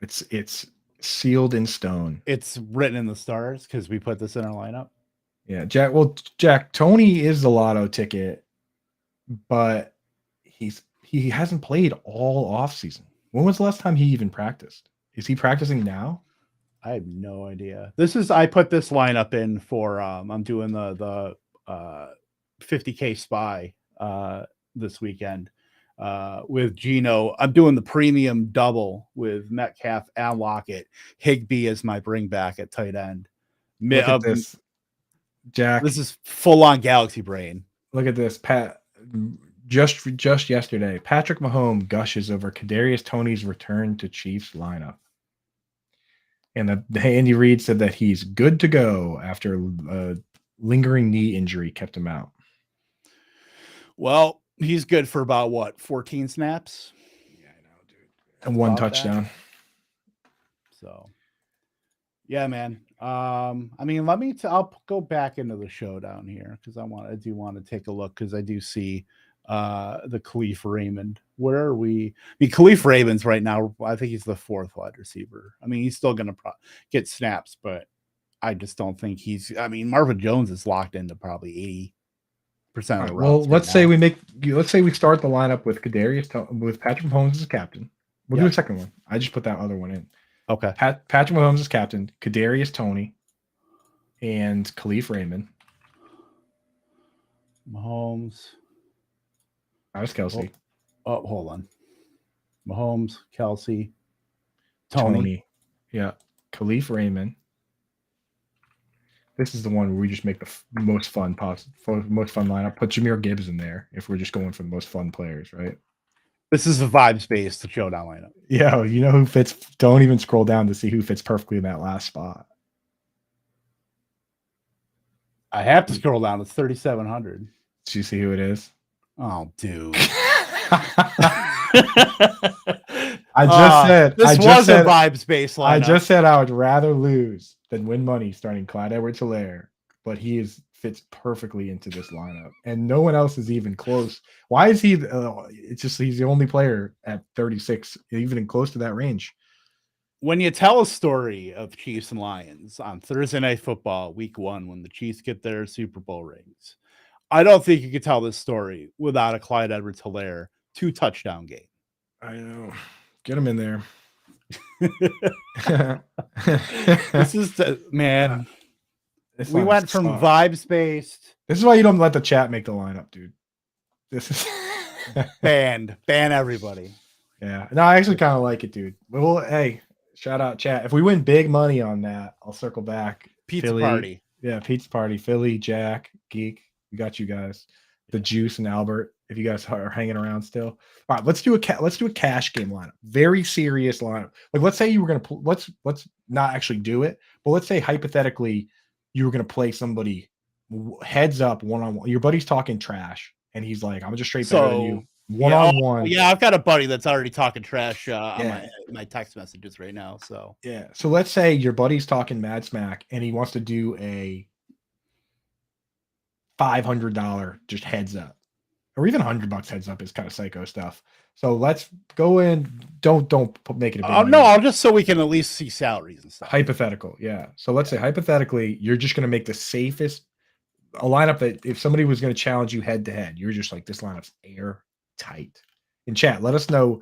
It's sealed in stone. It's written in the stars because we put this in our lineup. Yeah, Jack, Tony is the lotto ticket, but he hasn't played all offseason. When was the last time he even practiced? Is he practicing now? I have no idea. I put this lineup in for I'm doing the 50K spy this weekend with Gino. I'm doing the premium double with Metcalf and Lockett. Higbee is my bring back at tight end. Look at this. Jack, this is full on galaxy brain. Look at this, Pat. Just yesterday, Patrick Mahomes gushes over Kadarius Toney's return to Chiefs lineup, and Andy Reid said that he's good to go after a lingering knee injury kept him out. Well, he's good for about 14 snaps. Yeah, I know, dude, and one touchdown. So, yeah, man. I mean, I'll go back into the showdown here because I do want to take a look because I do see the Khalif Raymond. Where are we? I mean, Khalif Raymond's right now, I think he's the 4th wide receiver. I mean, he's still going to get snaps, but I just don't think Marvin Jones is locked into probably percent All of the right, well, routes. let's say we start the lineup with with Patrick Mahomes as captain. We'll do a second one. I just put that other one in. Okay. Patrick Mahomes as captain, Kadarius Toney, and Khalif Raymond. Mahomes. Travis Kelce. Oh, hold on. Mahomes, Kelsey, Tony. Yeah. Khalif Raymond. This is the one where we just make the most fun lineup. Put Jahmyr Gibbs in there if we're just going for the most fun players, right? This is a vibes-based showdown lineup. Yeah, you know who fits. Don't even scroll down to see who fits perfectly in that last spot. I have to scroll down. It's 3,700. Did you see who it is? Oh, dude. I just said this was a vibes-based lineup. I just said I would rather lose than win money starting Clyde Edwards-Helaire, but he fits perfectly into this lineup, and no one else is even close. Why is he? It's just he's the only player at 36, even close to that range. When you tell a story of Chiefs and Lions on Thursday Night Football, Week 1, when the Chiefs get their Super Bowl rings, I don't think you could tell this story without a Clyde Edwards-Helaire 2-touchdown game. I know. Get him in there. This is man. We went from vibes-based. This is why you don't let the chat make the lineup, dude. This is ban everybody. Yeah. No, I actually kind of like it, dude. Well, hey, shout out chat. If we win big money on that, I'll circle back. Pizza Philly, party. Yeah, pizza party. Philly, Jack, Geek. We got you guys. The Juice and Albert. If you guys are hanging around still. All right, let's do a cash game lineup. Very serious lineup. Like, let's say you were gonna let's not actually do it, but let's say hypothetically you were gonna play somebody heads up one-on-one. Your buddy's talking trash, and he's like, "I'm just straight better than you." One-on-one. Yeah, I've got a buddy that's already talking trash on my text messages right now. So yeah. So let's say your buddy's talking mad smack, and he wants to do a $500 just heads up, or even $100 heads up is kind of psycho stuff. So let's go in. Don't make it a big no, I'll just so we can at least see salaries and stuff. Hypothetical, yeah. So let's say hypothetically, you're just going to make the safest a lineup that if somebody was going to challenge you head to head, you're just like, this lineup's airtight. In chat, let us know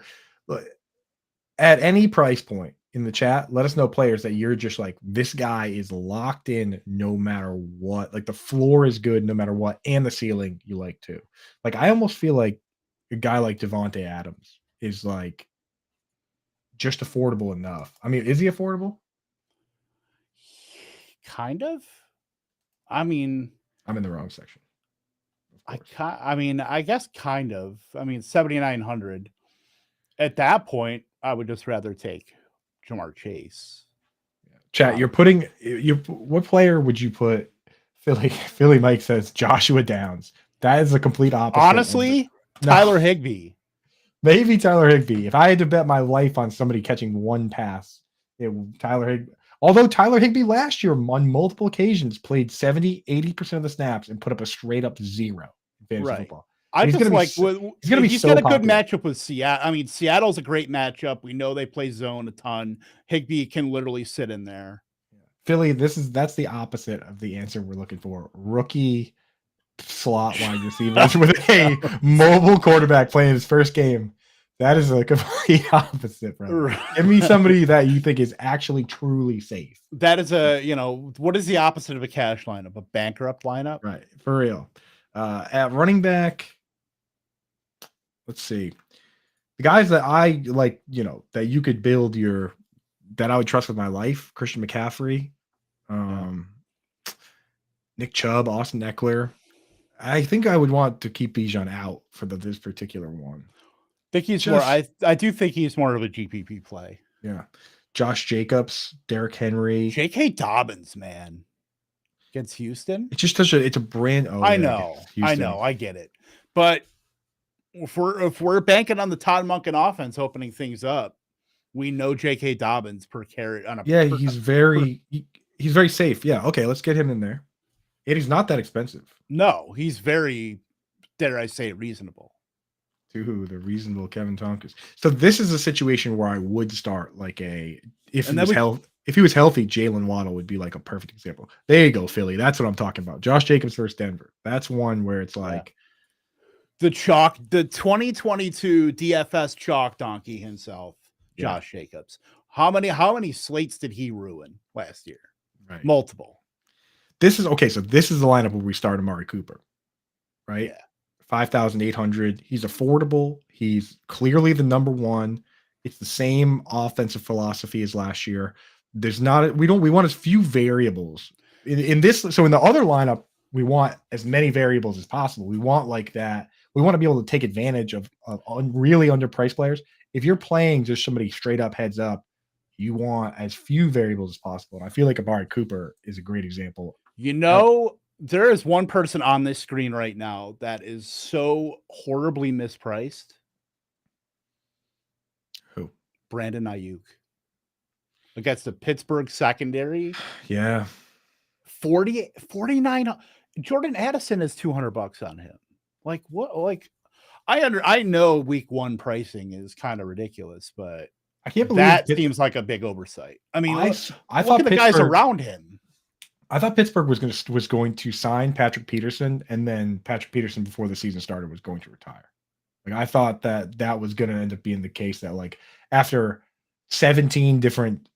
at any price point in the chat. Let us know players that you're just like, this guy is locked in no matter what. Like the floor is good no matter what, and the ceiling you like too. Like I almost feel like a guy like Devontae Adams is like just affordable enough. I mean, is he affordable? Kind of. I mean, I'm in the wrong section. I guess kind of. I mean, 7,900. At that point, I would just rather take Jamar Chase. Chat, you're putting what player would you put? Philly Mike says Joshua Downs. That is the complete opposite. Honestly, Tyler Higbee. Maybe Tyler Higbee. If I had to bet my life on somebody catching one pass, Tyler Higbee. Although Tyler Higbee last year on multiple occasions played 80% of the snaps and put up a straight up 0 in fantasy football. He's got a good matchup with Seattle. I mean, Seattle's a great matchup. We know they play zone a ton. Higbee can literally sit in there. Philly, that's the opposite of the answer we're looking for. Rookie slot wide receivers with a mobile quarterback playing his first game. That is a complete opposite, bro. Right. Give me somebody that you think is actually truly safe. That is what is the opposite of a cash lineup? A bankrupt lineup? Right, for real. At running back, let's see. The guys that I like, that you could build that I would trust with my life: Christian McCaffrey, Nick Chubb, Austin Eckler. I think I would want to keep Bijan out for this particular one. I think he's more. I do think he's more of a GPP play. Yeah, Josh Jacobs, Derrick Henry, J.K. Dobbins, man, against Houston. It's just it's a brand. I know, I get it, but if we're banking on the Todd Monken offense opening things up, we know J.K. Dobbins per carry on a. Yeah, he's very safe. Yeah, okay, let's get him in there. And he's not that expensive. No, he's very, dare I say, reasonable. To the reasonable Kevin Tompkins. So this is a situation where I would start if he was healthy. if he was healthy, Jalen Waddle would be like a perfect example. There you go, Philly. That's what I'm talking about. Josh Jacobs versus Denver. That's one where it's like the 2022 DFS chalk donkey himself, Josh Jacobs. How many slates did he ruin last year? Right. Multiple. This is okay. So this is the lineup where we start Amari Cooper, right? Yeah. 5,800. He's affordable. He's clearly the number one. It's the same offensive philosophy as last year. We want as few variables in this. So in the other lineup, we want as many variables as possible. We want like that. We want to be able to take advantage of really underpriced players. If you're playing just somebody straight up heads up, you want as few variables as possible. And I feel like Amari Cooper is a great example. There is one person on this screen right now that is so horribly mispriced. Who? Brandon Ayuk. Against the Pittsburgh secondary. Yeah. 49. Jordan Addison is $200 on him. Like what? Like I know week one pricing is kind of ridiculous, but I can't believe that seems like a big oversight. I mean, I look thought at the guys around him. I thought Pittsburgh was going to sign Patrick Peterson, and then Patrick Peterson before the season started was going to retire. Like I thought that was going to end up being the case, that like after 17 different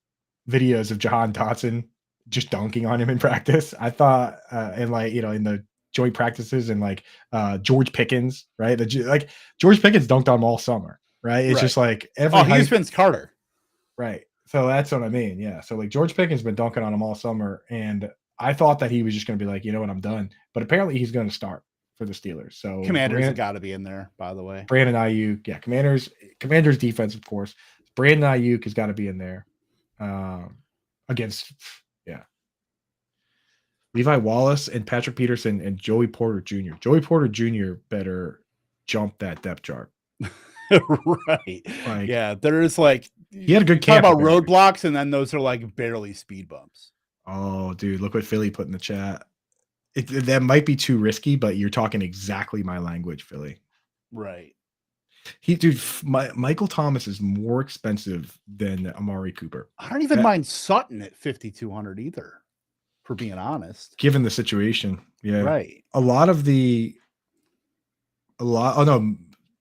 videos of Jahan Dotson just dunking on him in practice, I thought and like in the joint practices and like George Pickens, right? Like George Pickens dunked on him all summer, right? It's just like he's Vince Carter, right? So that's what I mean. Yeah. So like George Pickens been dunking on him all summer, and I thought that he was just going to be like, you know what, I'm done. But apparently he's going to start for the Steelers. So Commanders have got to be in there, by the way. Brandon Ayuk, yeah. Commanders defense, of course. Brandon Ayuk has got to be in there against, yeah. Levi Wallace and Patrick Peterson and Joey Porter Jr. Joey Porter Jr. better jump that depth chart. Right. Like, yeah, there is like he had a good camp. Talk about roadblocks, and then those are like barely speed bumps. Oh, dude, look what Philly put in the chat. That might be too risky, but you're talking exactly my language, Philly. Right. Michael Thomas is more expensive than Amari Cooper. I don't even mind Sutton at 5,200 either, for being honest. Given the situation, yeah, right. Oh no,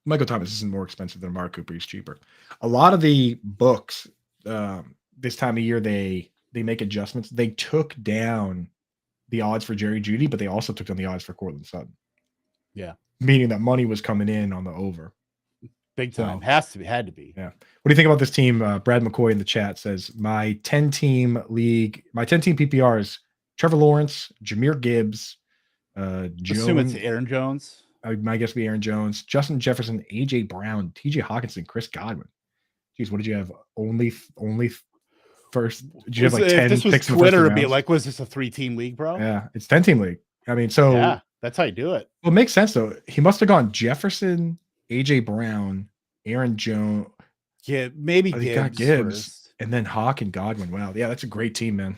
Michael Thomas isn't more expensive than Amari Cooper. He's cheaper. A lot of the books this time of year they make adjustments. They took down the odds for Jerry Jeudy, but they also took down the odds for Cortland Sutton. Yeah. Meaning that money was coming in on the over. Big time. Had to be. Yeah. What do you think about this team? Brad McCoy in the chat says, my 10-team PPR is Trevor Lawrence, Jahmyr Gibbs, assume it's Aaron Jones. My guess would be Aaron Jones, Justin Jefferson, AJ Brown, TJ Hawkinson, Chris Godwin. Jeez, what did you have? Only first. Did you have like 10 this was picks? Twitter would be like, was this a 3-team league, bro? Yeah, it's 10-team league. I mean, so yeah, that's how you do it. Well, it makes sense though. He must have gone Jefferson, AJ Brown, Aaron Jones. Yeah, maybe Gibbs, and then Hawk and Godwin. Wow, yeah, that's a great team, man.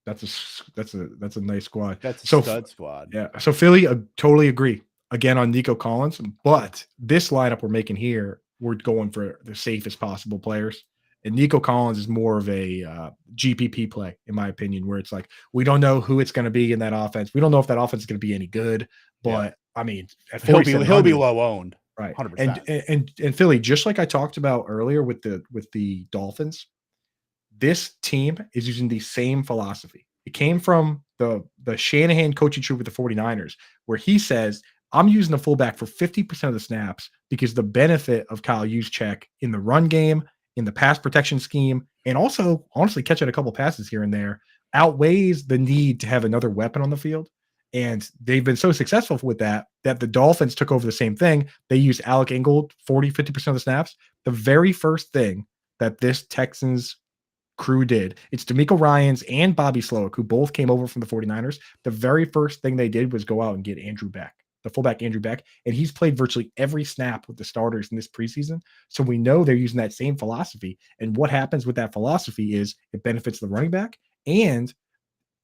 That's a nice squad. That's a stud squad. Yeah. So Philly, totally agree. Again on Nico Collins, but this lineup we're making here, we're going for the safest possible players. And Nico Collins is more of a GPP play, in my opinion, where it's like we don't know who it's going to be in that offense. We don't know if that offense is going to be any good, but I mean, at he'll be low owned, right? 100%. And Philly, just like I talked about earlier with the Dolphins, this team is using the same philosophy. It came from the Shanahan coaching tree with the 49ers, where he says, I'm using the fullback for 50% of the snaps because the benefit of Kyle Juszczyk in the run game, in the pass protection scheme, and also honestly catching a couple passes here and there outweighs the need to have another weapon on the field. And they've been so successful with that the Dolphins took over the same thing. They used Alec Ingold 40-50% of the snaps. The very first thing that this Texans crew did, it's DeMeco Ryans and Bobby Slowick, who both came over from the 49ers. The very first thing they did was go out and get Andrew Beck, the fullback Andrew Beck, and he's played virtually every snap with the starters in this preseason. So we know they're using that same philosophy. And what happens with that philosophy is it benefits the running back, and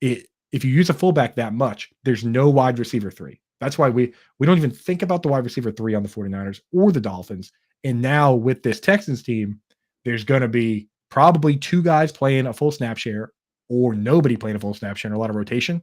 if you use a fullback that much, there's no wide receiver 3. That's why we don't even think about the wide receiver 3 on the 49ers or the Dolphins. And now with this Texans team, there's going to be probably 2 guys playing a full snap share or nobody playing a full snap share and a lot of rotation,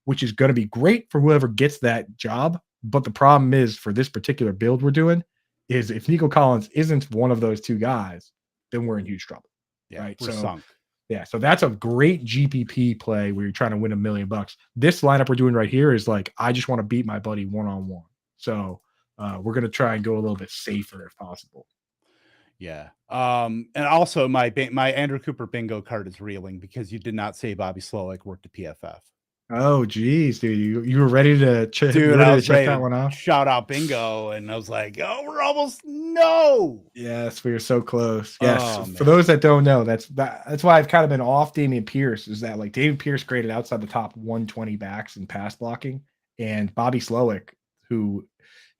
which is going to be great for whoever gets that job. But the problem is for this particular build we're doing is if Nico Collins isn't one of those 2 guys, then we're in huge trouble. Yeah, right. we're sunk. Yeah, so that's a great GPP play where you're trying to win $1 million. This lineup we're doing right here is like, I just want to beat my buddy one-on-one. So we're going to try and go a little bit safer if possible. Yeah. And also my Andrew Cooper bingo card is reeling because you did not say Bobby Slowick worked at PFF. Oh, geez, dude. You were ready to check that one off? Shout out bingo. And I was like, oh, we're almost no. Yes, we were so close. Yes. Oh, for those that don't know, that's why I've kind of been off Dameon Pierce, is that like Dameon Pierce graded outside the top 120 backs in pass blocking. And Bobby Slowick, who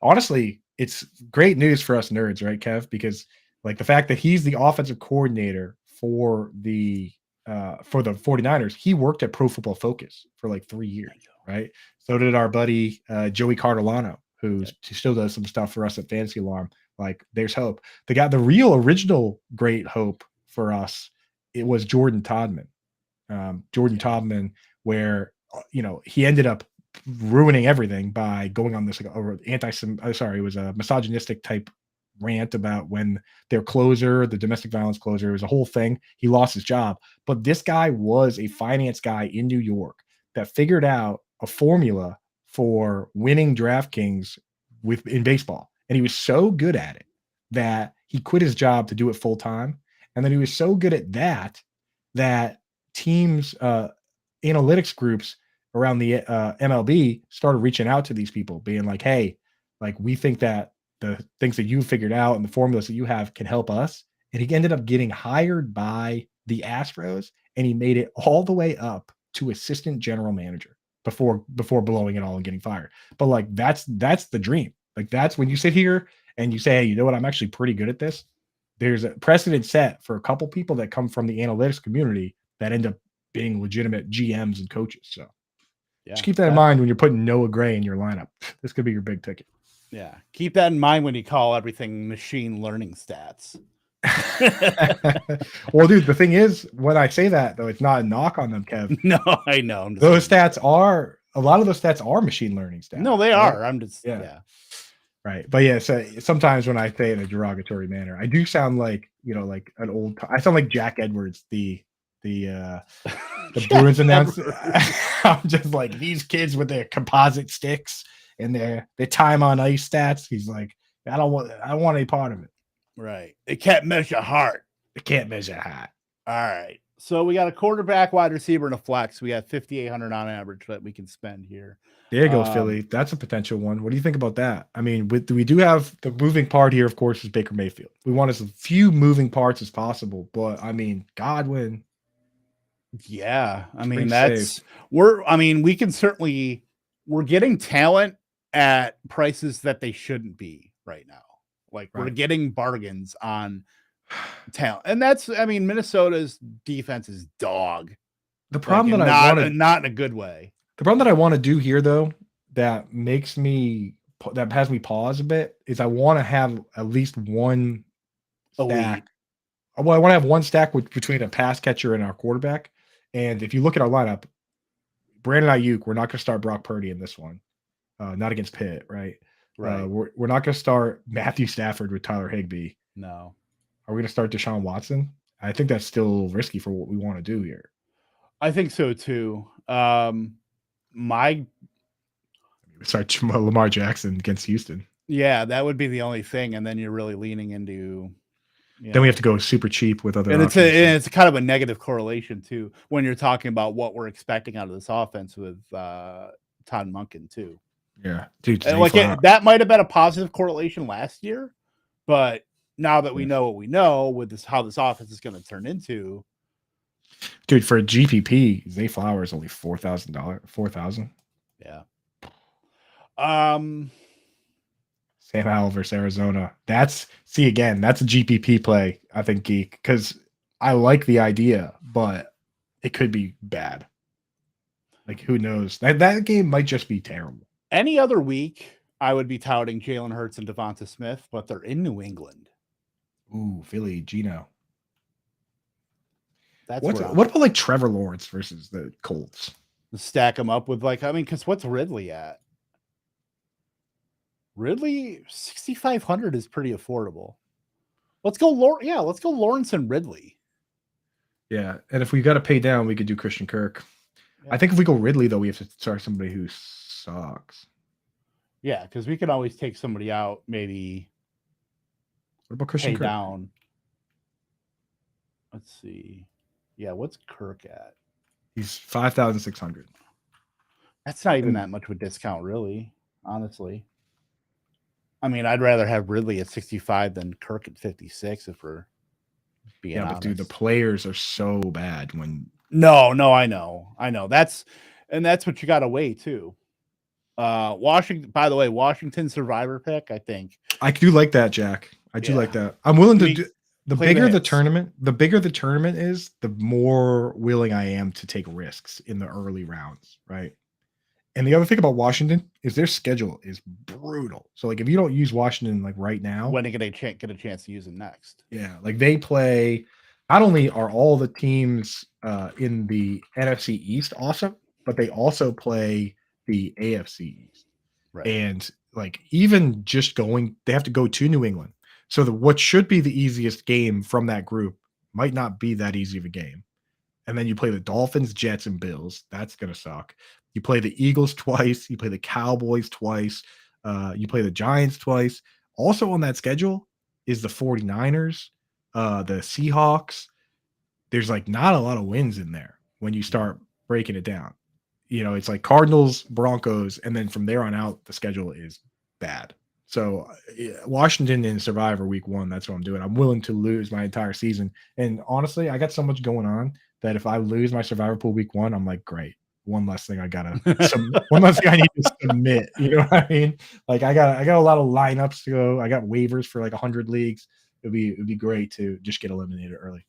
honestly, it's great news for us nerds, right, Kev? Because like the fact that he's the offensive coordinator for the 49ers, he worked at Pro Football Focus for like 3 years, right? So did our buddy Joey Cardolano, who still does some stuff for us at Fantasy Alarm. Like, there's hope. The real original great hope for us, it was Jordan Todman. Todman, where he ended up ruining everything by going on this it was a misogynistic type rant about when their closer, the domestic violence closer, it was a whole thing. He lost his job. But this guy was a finance guy in New York that figured out a formula for winning DraftKings in baseball. And he was so good at it that he quit his job to do it full time. And then he was so good at that teams, analytics groups around the MLB started reaching out to these people being like, hey, like, we think that the things that you figured out and the formulas that you have can help us. And he ended up getting hired by the Astros, and he made it all the way up to assistant general manager before blowing it all and getting fired. But like, that's the dream. Like, that's when you sit here and you say, hey, you know what? I'm actually pretty good at this. There's a precedent set for a couple people that come from the analytics community that end up being legitimate GMs and coaches. So just keep that in mind when you're putting Noah Gray in your lineup. This could be your big ticket. Yeah. Keep that in mind when you call everything machine learning stats. Well, dude, the thing is, when I say that, though, it's not a knock on them, Kev. No, I know. A lot of those stats are machine learning stats. No, they are. I'm just, Right. But yeah, so sometimes when I say it in a derogatory manner, I do sound like, like I sound like Jack Edwards, the Bruins announcer. I'm just like, these kids with their composite sticks and their time on ice stats. He's like, I don't want any part of it. Right. It can't measure heart. It can't measure heart. All right. So we got a quarterback, wide receiver, and a flex. We got 5,800 on average that we can spend here. There you go, Philly. That's a potential one. What do you think about that? I mean, we do have the moving part here, of course, is Baker Mayfield. We want as few moving parts as possible, but I mean, Godwin. Yeah. I mean, we're getting talent at prices that they shouldn't be right now. Like, we're getting bargains on talent. And Minnesota's defense is dog. The problem not in a good way. The problem that I want to do here, though, that has me pause a bit, is I want to have at least one stack. Well, I want to have one stack between a pass catcher and our quarterback. And if you look at our lineup, Brandon Ayuk, we're not going to start Brock Purdy in this one. Not against Pitt, right? Right. We're not going to start Matthew Stafford with Tyler Higbee. No. Are we going to start Deshaun Watson? I think that's still risky for what we want to do here. I think so too. Start Lamar Jackson against Houston. Yeah, that would be the only thing, and then you're really leaning into. Then we have to go super cheap with other. And it's kind of a negative correlation too when you're talking about what we're expecting out of this offense with Todd Monken too. Yeah, dude. And that might have been a positive correlation last year, but now that we know what we know with this, how this offense is going to turn into. Dude, for a GPP, Zay Flowers only $4,000. Yeah. Sam Howell versus Arizona. That's a GPP play, I think, Geek, because I like the idea, but it could be bad. Like, who knows? That game might just be terrible. Any other week, I would be touting Jalen Hurts and Devonta Smith, but they're in New England. Ooh, Philly, Gino. That's What where about like Trevor Lawrence versus the Colts? stack them up with like, I mean, because what's Ridley at? Ridley 6,500 is pretty affordable. Let's go, let's go Lawrence and Ridley. Yeah, and if we got to pay down, we could do Christian Kirk. Yeah. I think if we go Ridley though, we have to start somebody who sucks. Yeah, because we can always take somebody out. Maybe. What about Christian Kirk? Down. Let's see. Yeah, what's Kirk at? He's 5,600. That's not even that much of a discount, really. Honestly. I mean, I'd rather have Ridley at 65 than Kirk at 56 if we're being honest. But dude, the players are so bad when. No, I know. That's what you got to weigh too. Washington. By the way, Washington survivor pick. I think I do like that, Jack. I do like that. I'm willing to do. The bigger the tournament is, the more willing I am to take risks in the early rounds, right? And the other thing about Washington is their schedule is brutal. So like if you don't use Washington like right now, when are they going to get a chance to use it next? Yeah, like they play. Not only are all the teams in the NFC East awesome, but they also play the AFC East. Right. And like even just going, they have to go to New England. So what should be the easiest game from that group might not be that easy of a game. And then you play the Dolphins, Jets, and Bills. That's going to suck. You play the Eagles twice. You play the Cowboys twice. You play the Giants twice. Also on that schedule is the 49ers, the Seahawks. There's like not a lot of wins in there when you start breaking it down. You know, it's like Cardinals, Broncos, and then from there on out, the schedule is bad. So Washington in Survivor week 1, that's what I'm doing. I'm willing to lose my entire season. And honestly, I got so much going on that if I lose my Survivor pool week 1, I'm like, great. One less thing I need to submit. You know what I mean? Like I got a lot of lineups to go. I got waivers for like 100 leagues. It'd be great to just get eliminated early.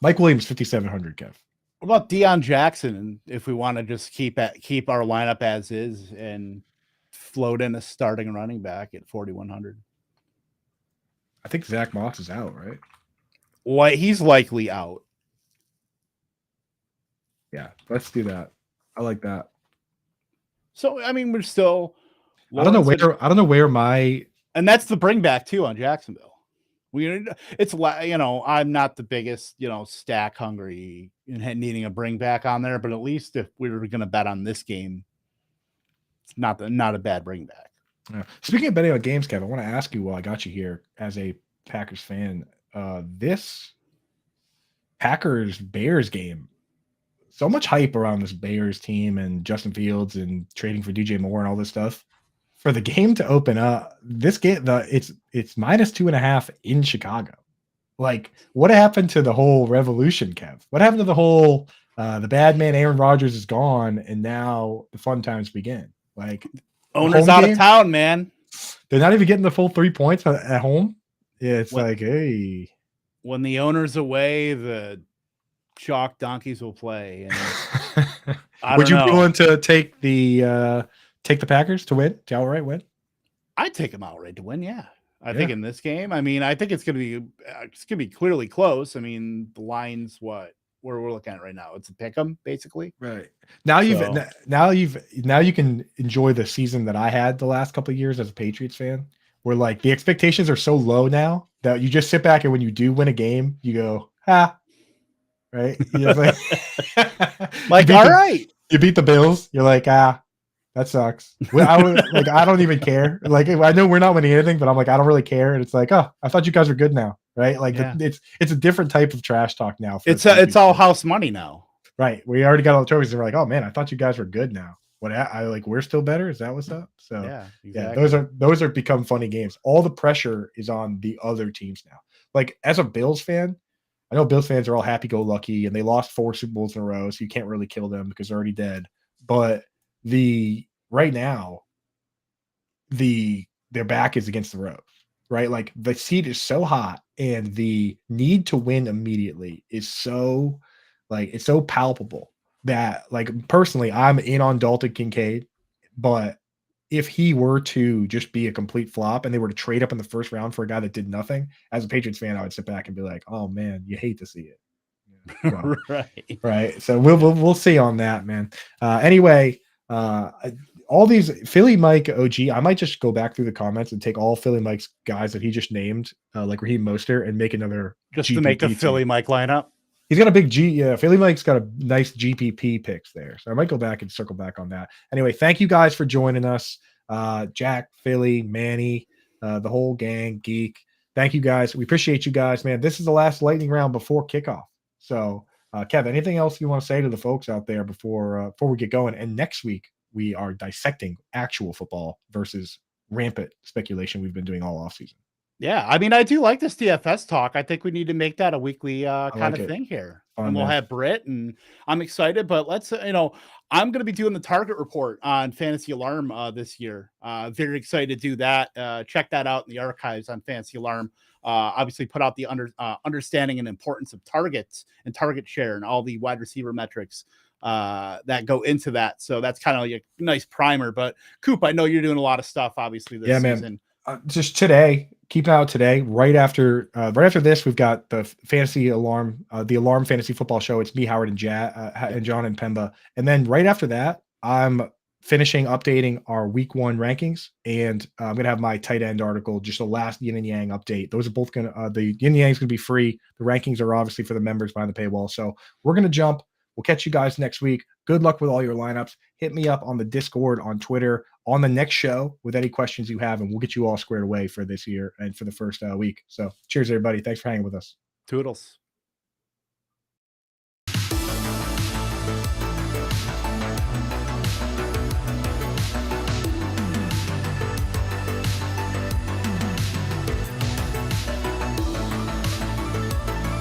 Mike Williams, 5,700, Kev. What about Deion Jackson? If we want to just keep our lineup as is and float in a starting running back at 4,100. I think Zach Moss is out, right? Well, he's likely out. Yeah, let's do that. I like that. So I mean, we're still. I don't know where my. And that's the bring back too on Jacksonville. I'm not the biggest, stack hungry and needing a bring back on there, but at least if we were going to bet on this game, it's not a bad bring back. Yeah. Speaking of betting on games, Kev, I want to ask you while I got you here as a Packers fan, this Packers-Bears game, so much hype around this Bears team and Justin Fields and trading for DJ Moore and all this stuff. For the game to open up, this game, it's -2.5 in Chicago. Like, what happened to the whole revolution, Kev? What happened to the whole the bad man Aaron Rodgers is gone, and now the fun times begin? Like, owner's out of town, man. They're not even getting the full 3 points at home. Yeah, it's like, hey, when the owner's away, the chalk donkeys will play. And would you be willing to take the Packers to win, to outright win? I'd take them outright to win. Yeah, I think in this game. I mean, I think it's gonna be clearly close. I mean, the line's what we're looking at right now. It's a pick 'em basically. Right now, you can enjoy the season that I had the last couple of years as a Patriots fan, where like the expectations are so low now that you just sit back and when you do win a game, you go, right? You're like, all right, you beat the Bills. You're like, that sucks. I don't even care. Like, I know we're not winning anything, but I'm like, I don't really care. And it's like, oh, I thought you guys were good now, right? Like, it's a different type of trash talk now. It's all house money now, right? We already got all the trophies, and we're like, oh man, I thought you guys were good now. We're still better. Is that what's up? So yeah, exactly. Those are become funny games. All the pressure is on the other teams now. Like, as a Bills fan, I know Bills fans are all happy-go-lucky, and they lost 4 Super Bowls in a row, so you can't really kill them because they're already dead. But right now, their back is against the ropes, right? Like, the seat is so hot, and the need to win immediately is so, like, it's so palpable that, like, personally, I'm in on Dalton Kincaid, but if he were to just be a complete flop and they were to trade up in the first round for a guy that did nothing, as a Patriots fan, I would sit back and be like, "Oh man, you hate to see it." Yeah. So, Right. right. So we'll see on that, man. Anyway, all these Philly Mike OG, I might just go back through the comments and take all Philly Mike's guys that he just named, like Raheem Mostert, and make another Just to make a GPP Philly team. Mike lineup. He's got a big G. Yeah, Philly Mike's got a nice GPP picks there, so I might go back and circle back on that. Anyway, thank you guys for joining us, Jack, Philly, Manny, the whole gang, Geek. Thank you guys. We appreciate you guys, man. This is the last lightning round before kickoff. So, Kev, anything else you want to say to the folks out there before we get going? And next week we are dissecting actual football versus rampant speculation we've been doing all offseason. Yeah, I mean, I do like this DFS talk. I think we need to make that a weekly kind like of it. thing here. Fun, And we'll man. have Britt, and I'm excited. But let's, I'm going to be doing the target report on Fantasy Alarm this year. Very excited to do that. Check that out in the archives on Fantasy Alarm. Obviously, put out the understanding and importance of targets and target share and all the wide receiver metrics that go into that. So that's kind of like a nice primer. But Coop, I know you're doing a lot of stuff, obviously, this season. Just today, keep an eye out today. Right after this, we've got the Fantasy Alarm, the Alarm Fantasy Football Show. It's me, Howard, and John and Pemba. And then right after that, I'm finishing updating our Week 1 rankings, and I'm gonna have my tight end article, just the last yin and yang update. Those are both gonna the yin and yang is gonna be free. The rankings are obviously for the members behind the paywall. So we're gonna jump. We'll catch you guys next week. Good luck with all your lineups. Hit me up on the Discord, on Twitter, on the next show with any questions you have, and we'll get you all squared away for this year and for the first week. So cheers, everybody. Thanks for hanging with us. Toodles.